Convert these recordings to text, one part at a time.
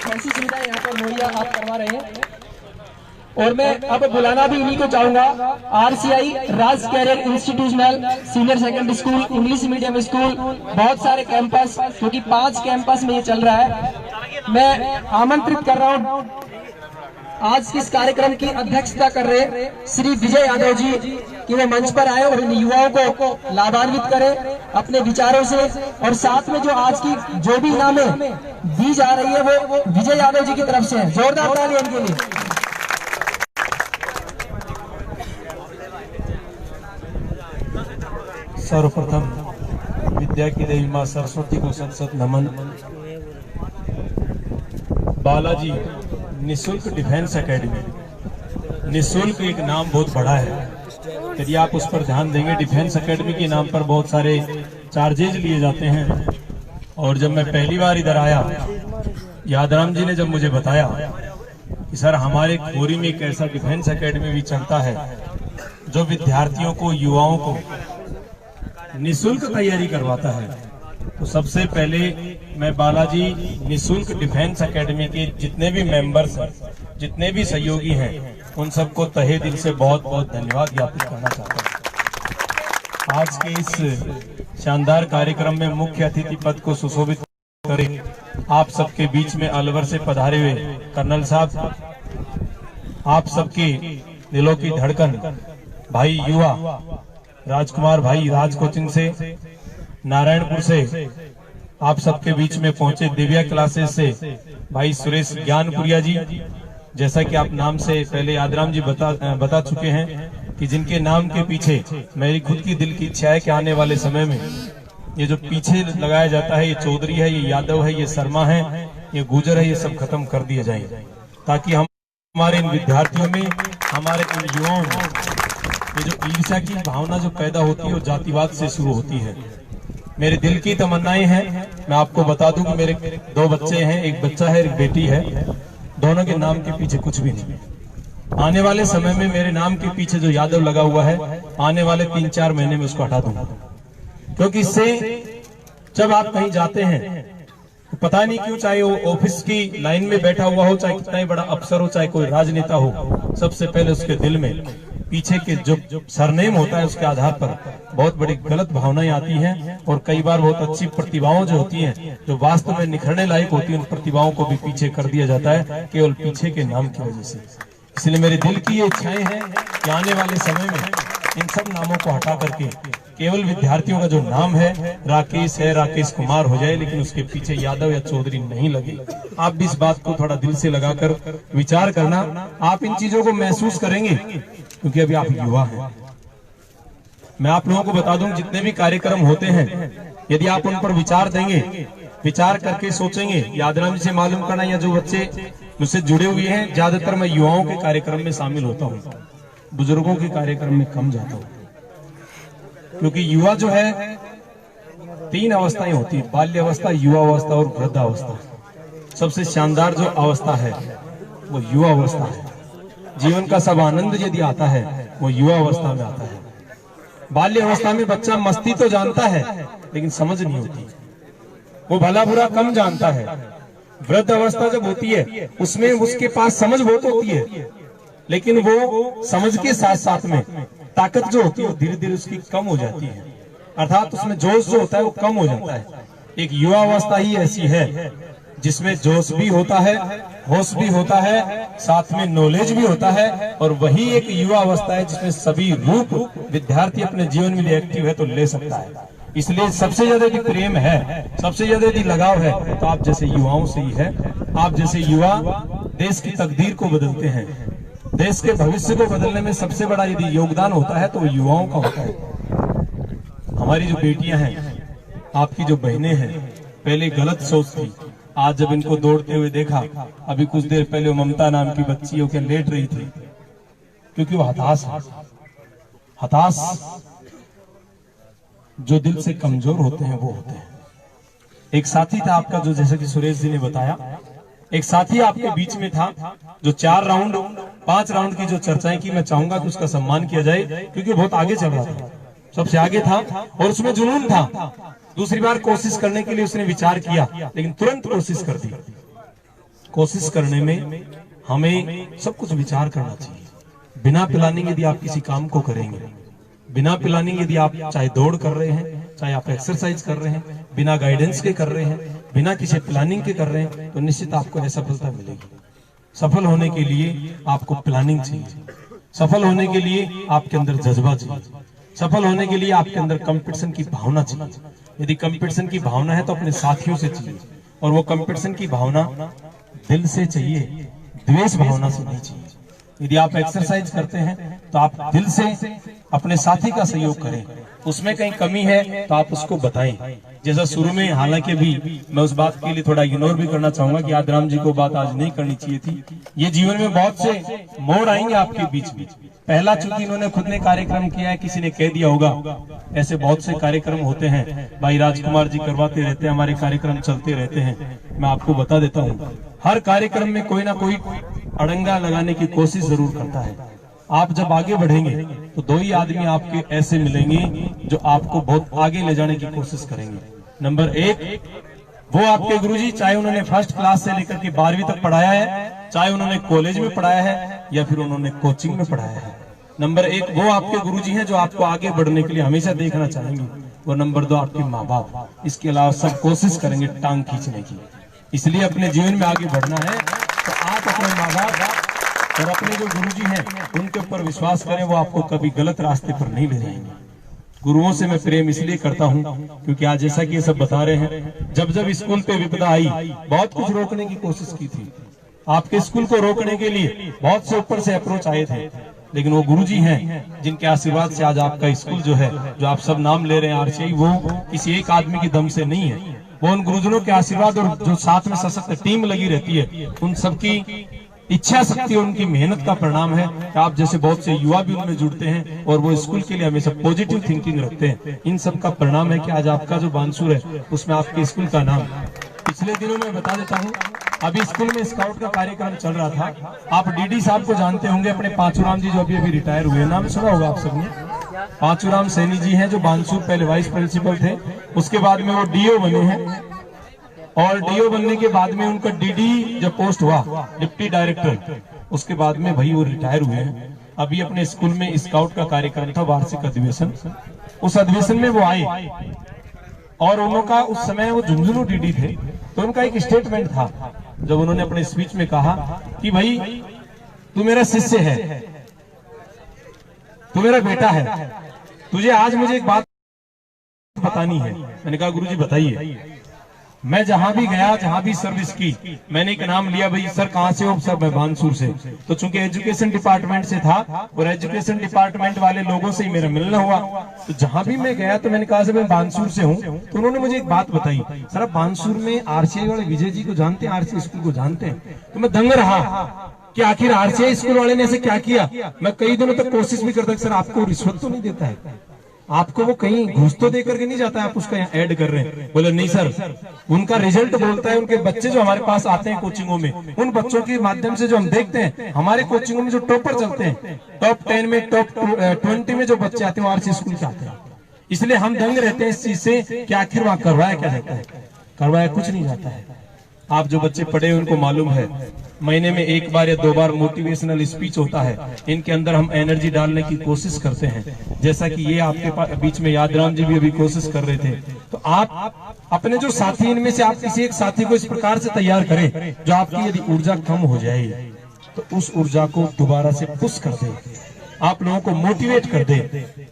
ऐसी सुविधाएं यहाँ पर मुहैया आप करवा रहे हैं। और मैं अब बुलाना भी इन्हीं को चाहूंगा, RCI Raj career institutional senior secondary school English medium school, बहुत सारे कैंपस, क्योंकि 5 कैंपस में ये चल रहा है। मैं आमंत्रित कर रहा हूं आज इस कार्यक्रम की अध्यक्षता कर रहे श्री विजय यादव जी कि वो मंच पर आए और इन युवाओं को लाभान्वित करें अपने विचारों से। और साथ में जो आज की जो भी इनामें दी जा रही है वो विजय यादव जी की तरफ से है। जोरदार तालियां इनके लिए। सर्वप्रथम विद्या की देवी मां सरस्वती को सत सत नमन। बालाजी निशुल्क डिफेंस एकेडमी, निशुल्क एक नाम बहुत बड़ा है, यदि आप उस पर ध्यान देंगे। डिफेंस एकेडमी के नाम पर बहुत सारे चार्जेज लिए जाते हैं। और जब मैं पहली बार इधर आया, यादराम जी ने जब मुझे बताया कि सर हमारे खोरी में एक ऐसा डिफेंस एकेडमी भी चलता है जो विद्यार्थियों को, युवाओं को निशुल्क तैयारी करवाता है, तो सबसे पहले मैं बालाजी निशुल्क डिफेंस एकेडमी के जितने भी मेंबर्स हैं, जितने भी सहयोगी हैं, उन सबको तहे दिल से बहुत बहुत धन्यवाद ज्ञापित करना चाहता हूं। आज के इस शानदार कार्यक्रम में मुख्य अतिथि पद को सुशोभित करें आप सबके बीच में अलवर से पधारे हुए कर्नल साहब, आप सबके दिलों की धड़कन भाई युवा राजकुमार भाई राज कोचिंग से, नारायणपुर से आप सबके बीच में पहुंचे दिव्या क्लासेस से भाई सुरेश ज्ञानपुरिया जी, जैसा कि आप नाम से पहले यादराम जी बता चुके हैं कि जिनके नाम के पीछे मेरी खुद की दिल की इच्छा है कि आने वाले समय में ये जो पीछे लगाया जाता है, ये चौधरी है, ये यादव है, ये शर्मा है, ये गुजर है, ये सब खत्म कर दिए जाए, ताकि हम हमारे इन विद्यार्थियों में, हमारे इन युवाओं में ये जो ईर्ष्या की भावना जो पैदा होती है वो जातिवाद से शुरू होती है। मेरे दिल की तमन्नाएं हैं। मैं आपको बता दूं कि मेरे 2 बच्चे हैं, एक बच्चा है, एक बेटी है। दोनों के नाम के पीछे कुछ भी नहीं। आने वाले समय में मेरे नाम के पीछे जो यादव लगा हुआ है, आने वाले 3-4 महीने में उसको हटा दूंगा, क्योंकि इससे जब आप कहीं जाते हैं तो पता नहीं क्यों, चाहे वो ऑफिस की लाइन में बैठा हुआ हो, चाहे कितना ही बड़ा अफसर हो, चाहे कोई राजनेता हो, सबसे पहले उसके दिल में पीछे के जो सरनेम होता है उसके आधार पर बहुत बड़ी गलत भावनाएं आती हैं। और कई बार बहुत अच्छी प्रतिभाओं जो होती हैं, जो वास्तव में निखरने लायक होती है, उन प्रतिभाओं को भी पीछे कर दिया जाता है केवल पीछे के नाम की वजह से। इसलिए मेरे दिल की ये इच्छाएं हैं कि आने वाले समय में इन सब नामों को हटा करके केवल विद्यार्थियों का जो नाम है राकेश है, राकेश कुमार हो जाए, लेकिन उसके पीछे यादव या चौधरी नहीं लगे। आप भी इस बात को थोड़ा दिल से लगाकर विचार करना। आप इन चीजों को महसूस करेंगे क्योंकि अभी आप युवा हैं। मैं आप लोगों को बता दूं, जितने भी कार्यक्रम होते हैं, यदि आप उन पर विचार देंगे, विचार करके सोचेंगे, यादराम जी से मालूम करना, या जो बच्चे मुझसे जुड़े हुए हैं, ज्यादातर मैं युवाओं के कार्यक्रम में शामिल होता हूँ, बुजुर्गों के कार्यक्रम में कम जाता हूँ, क्योंकि युवा जो है 3 अवस्थाएं होती है, बाल्य अवस्था, युवा अवस्था और वृद्धावस्था। सबसे शानदार जो अवस्था है वो युवा अवस्था है। जीवन का सब आनंद यदि आता है वो युवा अवस्था में आता है। बाल्य अवस्था में बच्चा मस्ती तो जानता है लेकिन समझ नहीं होती, वो भला बुरा कम जानता है। वृद्ध अवस्था जब होती है उसमें उसके पास समझ बहुत होती है, लेकिन वो समझ के साथ साथ में ताकत जो होती है धीरे धीरे उसकी कम हो जाती है, अर्थात उसमें जोश जो होता है वो कम हो जाता है। एक युवा अवस्था ही ऐसी है जिसमें जोश भी होता है, होश भी होता है, साथ में नॉलेज भी होता है, और वही एक युवा अवस्था है जिसमें सभी रूप विद्यार्थी अपने जीवन में एक्टिव है तो ले सकता है। इसलिए सबसे ज्यादा यदि प्रेम है, सबसे ज्यादा यदि लगाव है तो आप जैसे युवाओं से ही है। आप जैसे युवा देश की तकदीर को बदलते हैं, देश के भविष्य को बदलने में सबसे बड़ा यदि योगदान होता है तो वो युवाओं का होता है। हमारी जो बेटियां हैं, आपकी जो बहनें हैं, पहले गलत सोच थी, आज जब इनको दौड़ते हुए देखा, अभी कुछ देर पहले वो ममता नाम की बच्ची होकर लेट रही थी, क्योंकि वो हताश है। हताश जो दिल से कमजोर होते हैं वो होते हैं। एक साथी था आपका, जो जैसे कि सुरेश जी ने बताया, एक साथी आपके बीच में था जो 4 राउंड 5 राउंड की जो चर्चाएं की, मैं चाहूंगा कि उसका सम्मान किया जाए, क्योंकि बहुत आगे चल रहा था, सबसे आगे था और उसमें जुनून था। दूसरी बार कोशिश करने के लिए उसने विचार किया, लेकिन तुरंत कोशिश कर दी। कोशिश करने में हमें सब कुछ विचार करना चाहिए। बिना प्लानिंग यदि आप किसी काम को करेंगे, बिना प्लानिंग यदि आप चाहे दौड़ कर रहे हैं, चाहे आप एक्सरसाइज कर रहे हैं, बिना गाइडेंस के कर रहे हैं, बिना किसी प्लानिंग के कर रहे हैं, तो निश्चित आपको असफलता मिलेगी। सफल होने के लिए आपको प्लानिंग चाहिए, सफल होने के लिए आपके अंदर जज्बा चाहिए, सफल होने के लिए आपके अंदर कंपटीशन की भावना चाहिए। यदि कंपटीशन की भावना है तो अपने साथियों से चाहिए, और वो कंपटीशन की भावना दिल से चाहिए, द्वेष भावना से नहीं चाहिए। यदि आप एक्सरसाइज करते हैं तो आप दिल से अपने साथी का सहयोग करें, उसमें कहीं कमी है तो आप उसको बताएं। जैसा शुरू में, हालांकि भी मैं उस बात के लिए थोड़ा इग्नोर भी करना चाहूंगा कि आदराम जी को बात आज नहीं करनी चाहिए थी। ये जीवन में बहुत से मोड़ आएंगे आपके बीच में। पहला चूंकि इन्होंने खुद ने कार्यक्रम किया है, किसी ने कह दिया होगा, ऐसे बहुत से कार्यक्रम होते हैं, भाई राजकुमार जी करवाते रहते हैं, हमारे कार्यक्रम चलते रहते हैं। मैं आपको बता देता हूँ, हर कार्यक्रम में कोई ना कोई अड़ंगा लगाने की कोशिश जरूर करता है। आप जब आगे बढ़ेंगे तो दो ही आदमी आपके ऐसे मिलेंगे जो आपको बहुत आगे ले जाने की कोशिश करेंगे। नंबर एक, वो आपके गुरुजी, चाहे उन्होंने फर्स्ट क्लास से लेकर के 12वीं तक पढ़ाया है, चाहे उन्होंने कॉलेज में पढ़ाया है या फिर उन्होंने कोचिंग में पढ़ाया है। नंबर एक, वो आपके गुरुजी हैं जो आपको आगे बढ़ने के लिए हमेशा देखना चाहेंगे। और नंबर दो, आपके माँ बाप। इसके अलावा सब कोशिश करेंगे टांग खींचने की। इसलिए अपने जीवन में आगे बढ़ना है तो आप अपने माँ बाप और अपने जो गुरुजी हैं उनके ऊपर विश्वास करें, वो आपको कभी गलत रास्ते पर नहीं ले जाएंगे। गुरुओं से मैं प्रेम इसलिए करता हूं क्योंकि आज जैसा कि ये सब बता रहे हैं, जब जब स्कूल पे विपदा आई, बहुत कुछ रोकने की कोशिश की थी। आपके स्कूल को रोकने के लिए बहुत से ऊपर से अप्रोच आए थे, लेकिन वो गुरुजी हैं जिनके आशीर्वाद से आज आपका स्कूल जो है, जो आप सब नाम ले रहे हैं आरसीआई, वो किसी एक आदमी की दम से नहीं है। वो उन गुरुजनों के आशीर्वाद और जो साथ में सशक्त टीम लगी रहती है, उन सबकी इच्छा शक्ति और उनकी मेहनत का परिणाम है कि आप जैसे बहुत से युवा भी उनमें जुड़ते हैं और वो स्कूल के लिए हमेशा पॉजिटिव थिंकिंग रखते हैं। इन सब का परिणाम है कि आज आपका जो बानसूर है उसमें आपके स्कूल का नाम। पिछले दिनों में बता देता हूँ, अभी स्कूल में स्काउट का कार्यक्रम चल रहा था। आप डीडी साहब को जानते होंगे, अपने पांचूराम जी जो अभी रिटायर हुए, नाम सुना होगा आप सबने। पांचूराम सैनी जी हैं जो बानसूर पहले वाइस प्रिंसिपल थे, उसके बाद में वो डीओ बने हैं, और डीओ बनने के बाद में उनका डीडी जब पोस्ट हुआ, डिप्टी डायरेक्टर, उसके बाद में भाई वो रिटायर हुए हैं। अभी अपने स्कूल में स्काउट का कार्यक्रम था, वार्षिक अधिवेशन, उस अधिवेशन में वो आए और उनका उस समय वो झुंझुनू डीडी थे, तो उनका एक स्टेटमेंट था जब उन्होंने अपने स्पीच में कहा कि भाई तू मेरा शिष्य है, तू मेरा बेटा है, तुझे आज मुझे एक बात बतानी है। मैंने कहा गुरुजी बताइए। मैं जहां भी गया, जहां भी सर्विस की, मैंने एक नाम लिया, भाई सर कहां से हो? सर मैं बानसूर से। तो चूंकि एजुकेशन डिपार्टमेंट से था और एजुकेशन डिपार्टमेंट वाले लोगों से ही मेरा मिलना हुआ, तो जहां भी मैं गया तो मैंने कहा सर मैं बानसूर से हूं। तो उन्होंने मुझे एक बात बताई, सर आप बानसूर में आरसीआई वाले विजय जी को जानते हैं, आरसीआई स्कूल को जानते हैं? तो मैं दंग रहा कि आखिर आरसीआई स्कूल वाले ने ऐसे क्या किया। मैं कई दिनों तक कोशिश भी करता सर आपको रिश्वत तो नहीं देता है, आपको वो कहीं घूस तो दे करके नहीं जाता है, आप उसका यहाँ ऐड कर रहे हैं? बोले नहीं सर, उनका रिजल्ट बोलता है, उनके बच्चे जो हमारे पास आते हैं कोचिंगों में, उन बच्चों के माध्यम से जो हम देखते हैं, हमारे कोचिंगों में जो टॉपर चलते हैं, टॉप 10 में, टॉप 20 में जो बच्चे आते हैं वो आरसीआई स्कूल के आते हैं। इसलिए हम दंग रहते हैं इस चीज से कि आखिर वहां करवाया क्या जाता है? करवाया कुछ नहीं जाता है। आप जो बच्चे पढ़े उनको मालूम है, महीने में एक बार या 2 बार मोटिवेशनल स्पीच होता है, इनके अंदर हम एनर्जी डालने की कोशिश करते हैं, जैसा कि ये आपके बीच में यादराम जी भी अभी कोशिश कर रहे थे। तो आप अपने जो साथी, इनमें से आप किसी एक साथी को इस प्रकार से तैयार करें जो आपकी यदि ऊर्जा कम हो जाए तो उस ऊर्जा को दोबारा से पुश कर दे, आप लोगों को मोटिवेट कर दे,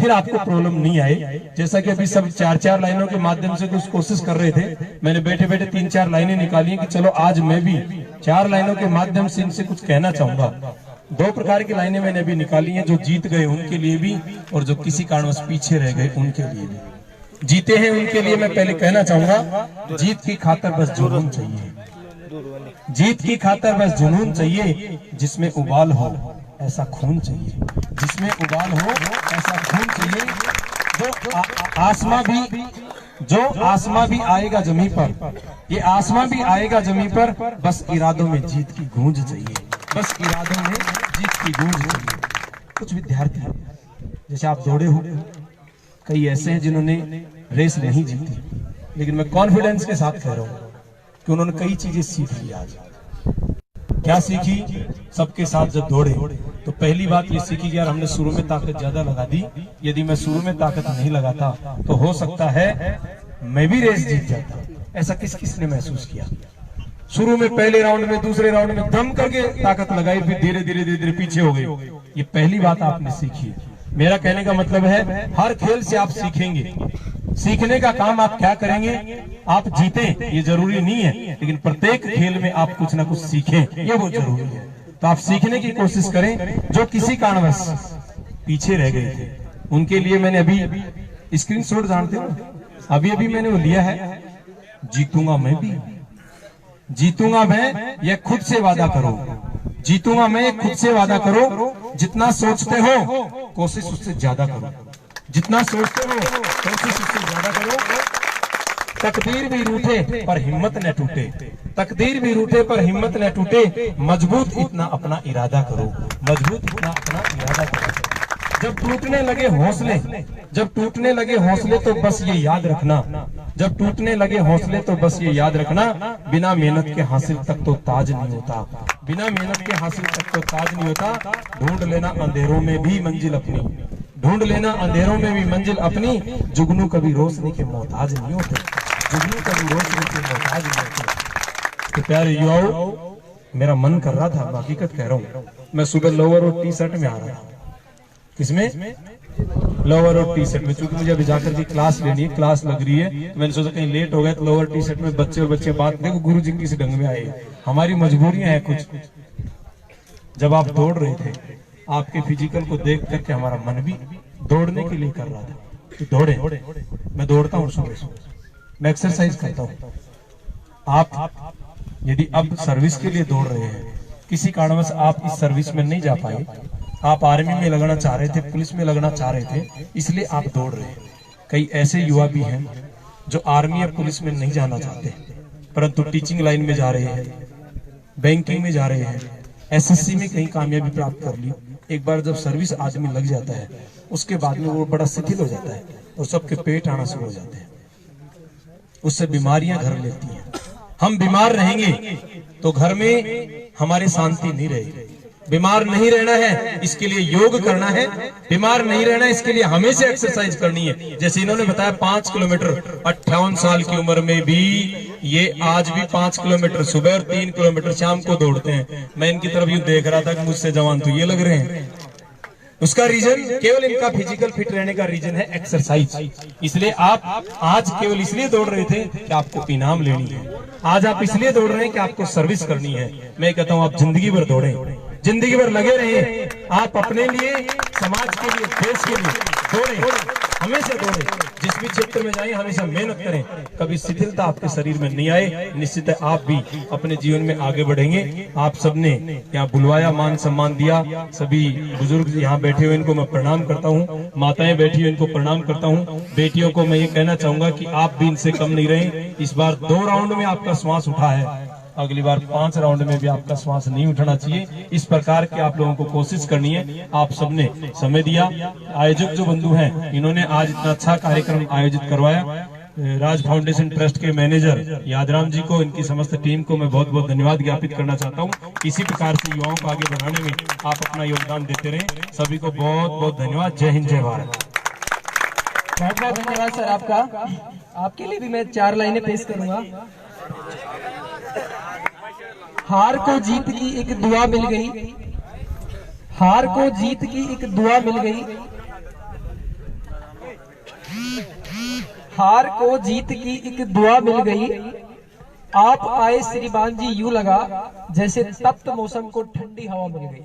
फिर आपको प्रॉब्लम नहीं आए। जैसा कि अभी सब 4-4 लाइनों के माध्यम से कुछ कोशिश कर रहे थे, मैंने बैठे बैठे 3-4 लाइनें निकाली कि चलो आज मैं भी 4 लाइनों के माध्यम से इनसे कुछ कहना चाहूंगा। 2 प्रकार की लाइनें मैंने अभी निकाली हैं, जो जीत गए उनके लिए भी और जो किसी कारणवश पीछे रह गए उनके लिए भी। जीते हैं उनके लिए मैं पहले कहना चाहूंगा, जीत की खातर बस जुनून चाहिए, जीत की खातर बस जुनून चाहिए, जिसमें उबाल हो ऐसा खून चाहिए, जिसमें उबाल हो ऐसा खून चाहिए। जो आसमां भी आएगा जमीन पर, ये आसमां भी आएगा जमीन पर, बस इरादों में जीत की गूंज चाहिए, बस इरादों में जीत की गूंज चाहिए। कुछ विद्यार्थी जैसे आप दौड़े हो, कई ऐसे हैं जिन्होंने रेस नहीं जीती, लेकिन मैं कॉन्फिडेंस के साथ कह रहा हूं कि उन्होंने कई चीजें सीख ली आज। क्या सीखी? सबके साथ जब दौड़े तो पहली बात ये सीखी कि यार हमने शुरू में ताकत ज्यादा लगा दी, यदि मैं शुरू में ताकत नहीं लगाता तो हो सकता है मैं भी रेस जीत जाता। ऐसा किस किस ने महसूस किया? शुरू में पहले राउंड में, दूसरे राउंड में दम करके ताकत लगाई, फिर धीरे धीरे धीरे धीरे पीछे हो गए। ये पहली बात आपने सीखी। मेरा कहने का मतलब है हर खेल से आप सीखेंगे। सीखने का काम आप क्या करेंगे? आप जीतें ये जरूरी नहीं है, लेकिन प्रत्येक खेल में आप कुछ ना कुछ सीखें, ये बहुत जरूरी है। तो आप सीखने की कोशिश करें। जो किसी कारणवश पीछे रह गए थे उनके लिए मैंने अभी स्क्रीनशॉट, जानते हो, अभी अभी मैंने वो लिया है। जीतूंगा मैं भी, जीतूंगा मैं, यह खुद से वादा करो। जीतूंगा मैं, खुद से वादा करो। जितना सोचते हो कोशिश उससे ज्यादा करो। जितना सोचते हो कोशिश उससे ज्यादा करो। तकदीर भी रूठे पर हिम्मत न टूटे, तकदीर भी रूठे पर हिम्मत न टूटे। मजबूत इतना अपना इरादा करो, मजबूत इतना अपना इरादा करो। जब टूटने लगे हौसले, जब टूटने लगे हौसले तो बस ये याद रखना, जब टूटने लगे हौसले तो बस ये याद रखना, बिना मेहनत के हासिल तक तो ताज नहीं होता, बिना मेहनत के हासिल तक तो ताज नहीं होता। ढूंढ लेना अंधेरों में भी मंजिल अपनी, ढूंढ लेना अंधेरों में भी मंजिल अपनी। जुगनू कभी रोशनी के मोहताज नहीं होते, जुगनू कभी रोशनी के मोहताज नहीं होते। तो प्यारे युवाओं, मेरा मन कर रहा था, हकीकत कह रहा हूँ, मैं सुबह लोअर और टी शर्ट में आ रहा था। किसमें? लोअर और टी शर्ट में, क्योंकि मुझे अभी जाकर की क्लास लेनी है, क्लास लग रही है। तो मैंने सोचा कहीं लेट हो गया तो लोअर टी शर्ट में बच्चे और बच्चे बात, देखो गुरु जी किस ढंग में आए, हमारी मजबूरियां हैं कुछ। जब आप दौड़ रहे थे, आपके फिजिकल को देख करके हमारा मन भी दौड़ने के लिए कर रहा था, तो दौड़े। मैं दौड़ता हूँ सुबह सुबह, मैं एक्सरसाइज करता हूँ। आप यदि अब सर्विस के लिए दौड़ रहे हैं, किसी कारणवश आप इस सर्विस में नहीं जा पाए, आप आर्मी में लगना चाह रहे थे, पुलिस में लगना चाह रहे थे, इसलिए आप दौड़ रहे हैं। कई ऐसे युवा भी हैं जो आर्मी या पुलिस में नहीं जाना चाहते, परंतु टीचिंग लाइन में जा रहे हैं, बैंकिंग में जा रहे हैं, एसएससी में कहीं कामयाबी प्राप्त कर ली। एक बार जब सर्विस आदमी लग जाता है, उसके बाद में वो बड़ा शिथिल हो जाता है और सबके पेट आना शुरू हो जाते हैं, उससे बीमारियां घर लेती हैं। हम बीमार रहेंगे तो घर में हमारी शांति नहीं रहेगी। बीमार नहीं रहना है, इसके लिए योग करना है। बीमार नहीं रहना है, इसके लिए हमेशा एक्सरसाइज करनी है। जैसे इन्होंने बताया 5 किलोमीटर, 58 साल की उम्र में भी ये आज भी 5 किलोमीटर सुबह और 3 किलोमीटर शाम को दौड़ते हैं। मैं इनकी तरफ यूं देख रहा था कि मुझसे जवान तो ये लग रहे हैं। उसका रीजन केवल इनका फिजिकल फिट रहने का रीजन है एक्सरसाइज। इसलिए आप आज केवल इसलिए दौड़ रहे थे कि आपको इनाम लेनी है, आज आप इसलिए दौड़ रहे हैं कि आपको सर्विस करनी है। मैं कहता हूं आप जिंदगी भर दौड़ें, जिंदगी भर लगे रहिए। आप अपने लिए, समाज के लिए, देश के लिए दौड़ें, हमेशा दौड़ें। जिस भी क्षेत्र में जाएं हमेशा मेहनत करें, कभी शिथिलता आपके शरीर में नहीं आए। निश्चित है आप भी अपने जीवन में आगे बढ़ेंगे। आप सबने यहाँ बुलवाया, मान सम्मान दिया, सभी बुजुर्ग यहाँ बैठे हुए इनको मैं प्रणाम करता हूँ, माताएं बैठी हुई इनको प्रणाम करता हूँ। बेटियों को मैं ये कहना चाहूंगा कि आप भी इनसे कम नहीं रहे। इस बार 2 राउंड में आपका श्वास उठा है, अगली बार 5 राउंड में भी आपका श्वास नहीं उठना चाहिए। इस प्रकार की आप लोगों को कोशिश करनी है। आप सबने समय दिया। आयोजक जो बंधु हैं, इन्होंने आज इतना अच्छा कार्यक्रम आयोजित करवाया। राज फाउंडेशन ट्रस्ट के मैनेजर यादराम जी को, इनकी समस्त टीम को मैं बहुत बहुत धन्यवाद ज्ञापित करना चाहता हूँ। इसी प्रकार से युवाओं को आगे बढ़ाने में आप अपना योगदान देते रहें। सभी को बहुत बहुत धन्यवाद। जय हिंद, जय भारत। बहुत बहुत धन्यवाद सर आपका। आपके लिए भी मैं 4 लाइनें पेश करूंगा। हार को जीत की एक दुआ मिल गई, हार को जीत की एक दुआ मिल गई, हार को जीत की एक दुआ मिल गई। आप आए श्रीमान जी, यूं लगा जैसे तप्त मौसम को ठंडी हवा मिल गई।